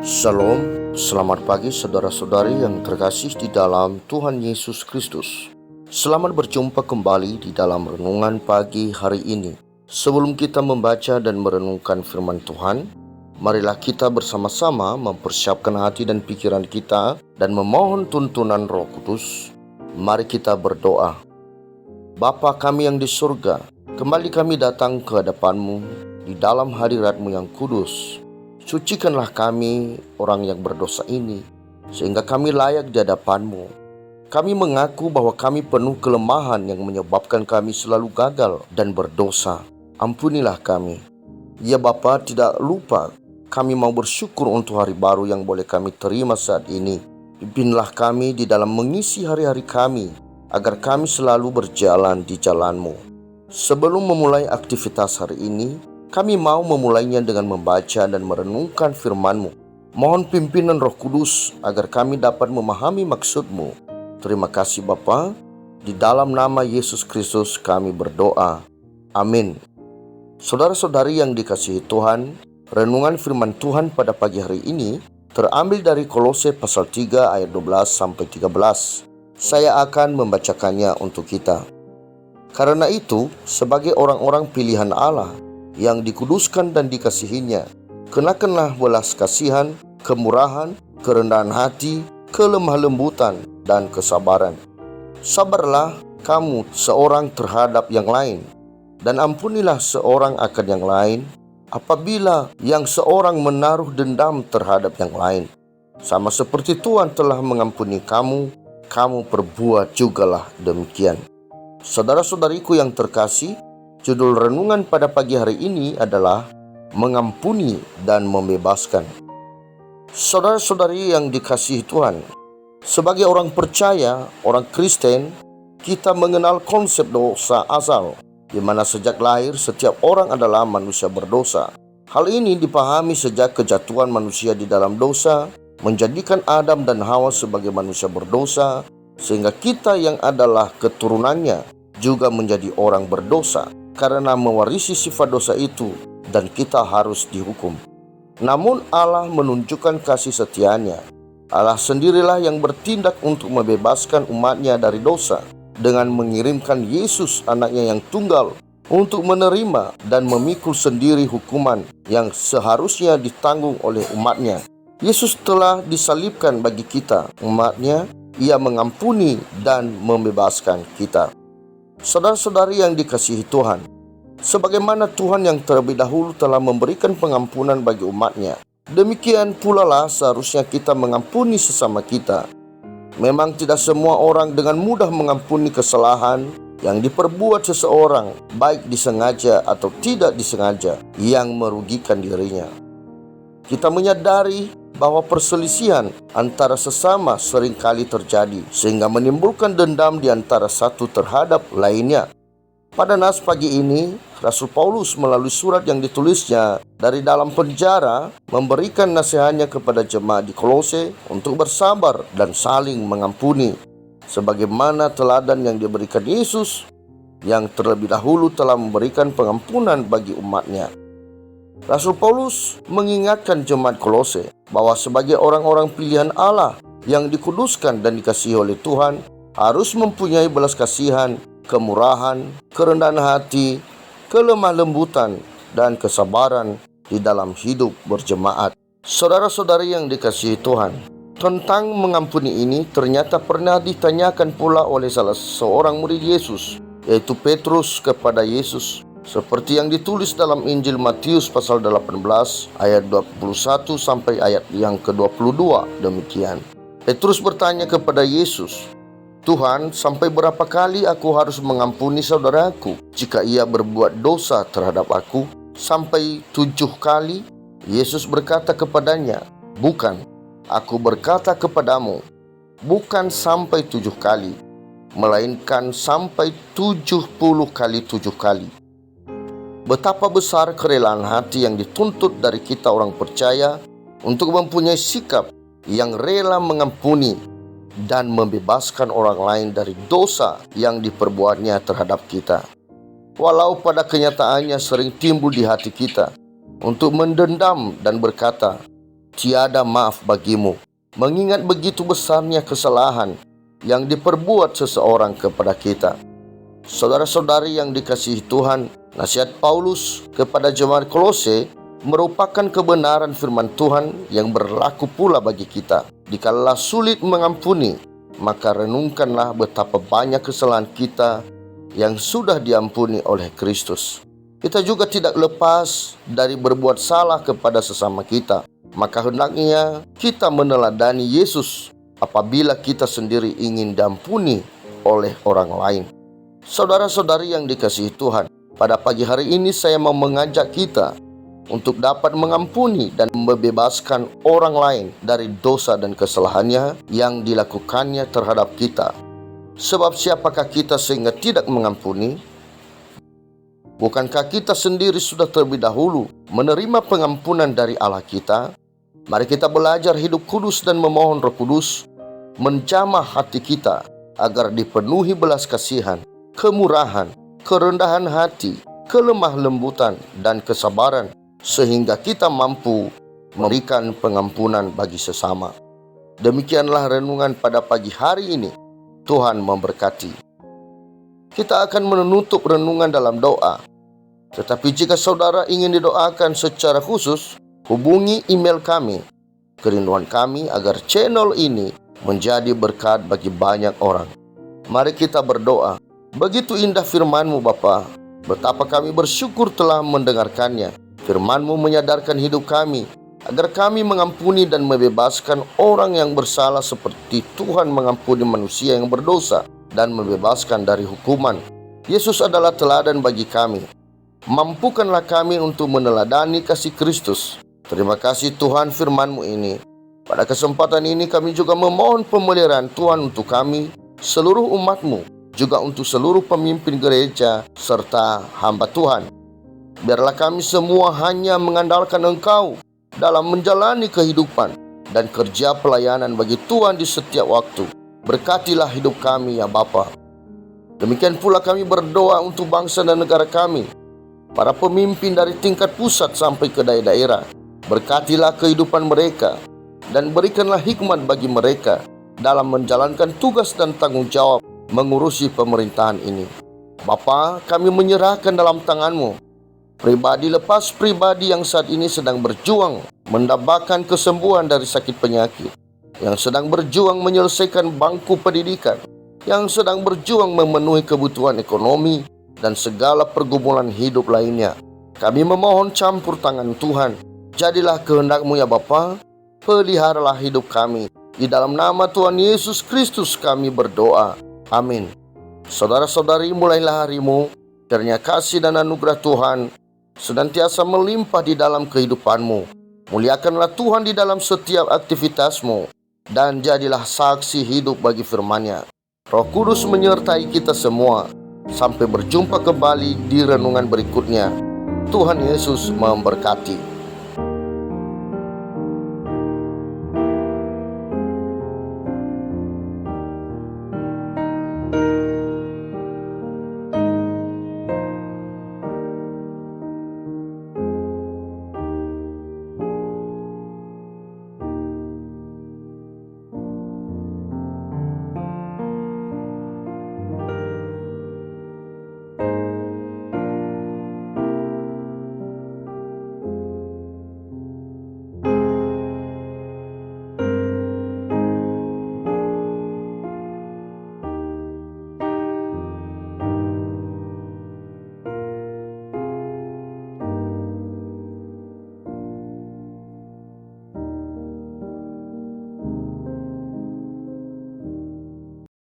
Shalom, selamat pagi saudara-saudari yang terkasih di dalam Tuhan Yesus Kristus. Selamat berjumpa kembali di dalam renungan pagi hari ini. Sebelum kita membaca dan merenungkan firman Tuhan, marilah kita bersama-sama mempersiapkan hati dan pikiran kita dan memohon tuntunan Roh Kudus. Mari kita berdoa. Bapa kami yang di surga, kembali kami datang ke hadapan-Mu di dalam hadirat-Mu yang kudus. Sucikanlah kami, orang yang berdosa ini, sehingga kami layak di hadapan-Mu. Kami mengaku bahwa kami penuh kelemahan yang menyebabkan kami selalu gagal dan berdosa. Ampunilah kami. Ya Bapa, tidak lupa kami mau bersyukur untuk hari baru yang boleh kami terima saat ini. Pimpinlah kami di dalam mengisi hari-hari kami, agar kami selalu berjalan di jalan-Mu. Sebelum memulai aktivitas hari ini, kami mau memulainya dengan membaca dan merenungkan firman-Mu. Mohon pimpinan Roh Kudus agar kami dapat memahami maksud-Mu. Terima kasih Bapa. Di dalam nama Yesus Kristus kami berdoa. Amin. Saudara-saudari yang dikasihi Tuhan, renungan firman Tuhan pada pagi hari ini terambil dari Kolose pasal 3 ayat 12-13. Saya akan membacakannya untuk kita. Karena itu, sebagai orang-orang pilihan Allah yang dikuduskan dan dikasihinya, kenakanlah belas kasihan, kemurahan, kerendahan hati, kelemah lembutan, dan kesabaran. Sabarlah kamu seorang terhadap yang lain, dan ampunilah seorang akan yang lain, apabila yang seorang menaruh dendam terhadap yang lain. Sama seperti Tuhan telah mengampuni kamu, kamu perbuat jugalah demikian. Saudara-saudariku yang terkasih, judul renungan pada pagi hari ini adalah mengampuni dan membebaskan. Saudara-saudari yang dikasihi Tuhan, sebagai orang percaya, orang Kristen, kita mengenal konsep dosa asal, di mana sejak lahir setiap orang adalah manusia berdosa. Hal ini dipahami sejak kejatuhan manusia di dalam dosa, menjadikan Adam dan Hawa sebagai manusia berdosa, sehingga kita yang adalah keturunannya juga menjadi orang berdosa karena mewarisi sifat dosa itu, dan kita harus dihukum. Namun Allah menunjukkan kasih setia-Nya. Allah sendirilah yang bertindak untuk membebaskan umat-Nya dari dosa dengan mengirimkan Yesus anaknya yang tunggal untuk menerima dan memikul sendiri hukuman yang seharusnya ditanggung oleh umat-Nya. Yesus telah disalibkan bagi kita, umat-Nya. Ia mengampuni dan membebaskan kita. Saudara-saudari yang dikasihi Tuhan, sebagaimana Tuhan yang terlebih dahulu telah memberikan pengampunan bagi umat-Nya, demikian pula lah seharusnya kita mengampuni sesama kita. Memang tidak semua orang dengan mudah mengampuni kesalahan yang diperbuat seseorang, baik disengaja atau tidak disengaja, yang merugikan dirinya. Kita menyadari bahwa perselisihan antara sesama seringkali terjadi, sehingga menimbulkan dendam di antara satu terhadap lainnya. Pada nas pagi ini, Rasul Paulus melalui surat yang ditulisnya dari dalam penjara memberikan nasihatnya kepada jemaat di Kolose untuk bersabar dan saling mengampuni, sebagaimana teladan yang diberikan Yesus yang terlebih dahulu telah memberikan pengampunan bagi umat-Nya. Rasul Paulus mengingatkan jemaat Kolose bahwa sebagai orang-orang pilihan Allah yang dikuduskan dan dikasihi oleh Tuhan, harus mempunyai belas kasihan, kemurahan, kerendahan hati, kelemah lembutan, dan kesabaran di dalam hidup berjemaat. Saudara-saudari yang dikasihi Tuhan, tentang mengampuni ini ternyata pernah ditanyakan pula oleh salah seorang murid Yesus, yaitu Petrus kepada Yesus, seperti yang ditulis dalam Injil Matius pasal 18 ayat 21 sampai ayat yang ke-22 demikian. Petrus bertanya kepada Yesus, "Tuhan, sampai berapa kali aku harus mengampuni saudaraku jika ia berbuat dosa terhadap aku? Sampai 7 kali?" Yesus berkata kepadanya, "Bukan, aku berkata kepadamu, bukan sampai 7 kali, melainkan sampai 70 kali 7 kali. Betapa besar kerelaan hati yang dituntut dari kita orang percaya untuk mempunyai sikap yang rela mengampuni dan membebaskan orang lain dari dosa yang diperbuatnya terhadap kita. Walau pada kenyataannya sering timbul di hati kita untuk mendendam dan berkata, tiada maaf bagimu, mengingat begitu besarnya kesalahan yang diperbuat seseorang kepada kita. Saudara-saudari yang dikasihi Tuhan, nasihat Paulus kepada jemaat Kolose merupakan kebenaran firman Tuhan yang berlaku pula bagi kita. Dikala sulit mengampuni, maka renungkanlah betapa banyak kesalahan kita yang sudah diampuni oleh Kristus. Kita juga tidak lepas dari berbuat salah kepada sesama kita. Maka hendaknya kita meneladani Yesus apabila kita sendiri ingin diampuni oleh orang lain. Saudara-saudari yang dikasihi Tuhan, pada pagi hari ini saya mau mengajak kita untuk dapat mengampuni dan membebaskan orang lain dari dosa dan kesalahannya yang dilakukannya terhadap kita. Sebab siapakah kita sehingga tidak mengampuni? Bukankah kita sendiri sudah terlebih dahulu menerima pengampunan dari Allah kita? Mari kita belajar hidup kudus dan memohon Roh Kudus menjamah hati kita agar dipenuhi belas kasihan, kemurahan, kerendahan hati, kelemah lembutan, dan kesabaran, sehingga kita mampu memberikan pengampunan bagi sesama. Demikianlah renungan pada pagi hari ini. Tuhan memberkati. Kita akan menutup renungan dalam doa. Tetapi jika saudara ingin didoakan secara khusus, hubungi email kami. Kerinduan kami agar channel ini menjadi berkat bagi banyak orang. Mari kita berdoa. Begitu indah firman-Mu Bapa, betapa kami bersyukur telah mendengarkannya. Firman-Mu menyadarkan hidup kami, agar kami mengampuni dan membebaskan orang yang bersalah seperti Tuhan mengampuni manusia yang berdosa dan membebaskan dari hukuman. Yesus adalah teladan bagi kami. Mampukanlah kami untuk meneladani kasih Kristus. Terima kasih Tuhan firman-Mu ini. Pada kesempatan ini kami juga memohon pemeliharaan Tuhan untuk kami, seluruh umat-Mu, juga untuk seluruh pemimpin gereja serta hamba Tuhan. Biarlah kami semua hanya mengandalkan Engkau dalam menjalani kehidupan dan kerja pelayanan bagi Tuhan di setiap waktu. Berkatilah hidup kami ya Bapa. Demikian pula kami berdoa untuk bangsa dan negara kami, para pemimpin dari tingkat pusat sampai ke daerah-daerah. Berkatilah kehidupan mereka dan berikanlah hikmat bagi mereka dalam menjalankan tugas dan tanggung jawab mengurusi pemerintahan ini. Bapa, kami menyerahkan dalam tangan-Mu pribadi lepas pribadi yang saat ini sedang berjuang mendapatkan kesembuhan dari sakit penyakit, yang sedang berjuang menyelesaikan bangku pendidikan, yang sedang berjuang memenuhi kebutuhan ekonomi dan segala pergumulan hidup lainnya. Kami memohon campur tangan Tuhan. Jadilah kehendak-Mu ya Bapa, peliharalah hidup kami. Di dalam nama Tuhan Yesus Kristus kami berdoa. Amin. Saudara-saudari, mulailah harimu, kiranya kasih dan anugerah Tuhan senantiasa melimpah di dalam kehidupanmu. Muliakanlah Tuhan di dalam setiap aktivitasmu, dan jadilah saksi hidup bagi firman-Nya. Roh Kudus menyertai kita semua. Sampai berjumpa kembali di renungan berikutnya. Tuhan Yesus memberkati.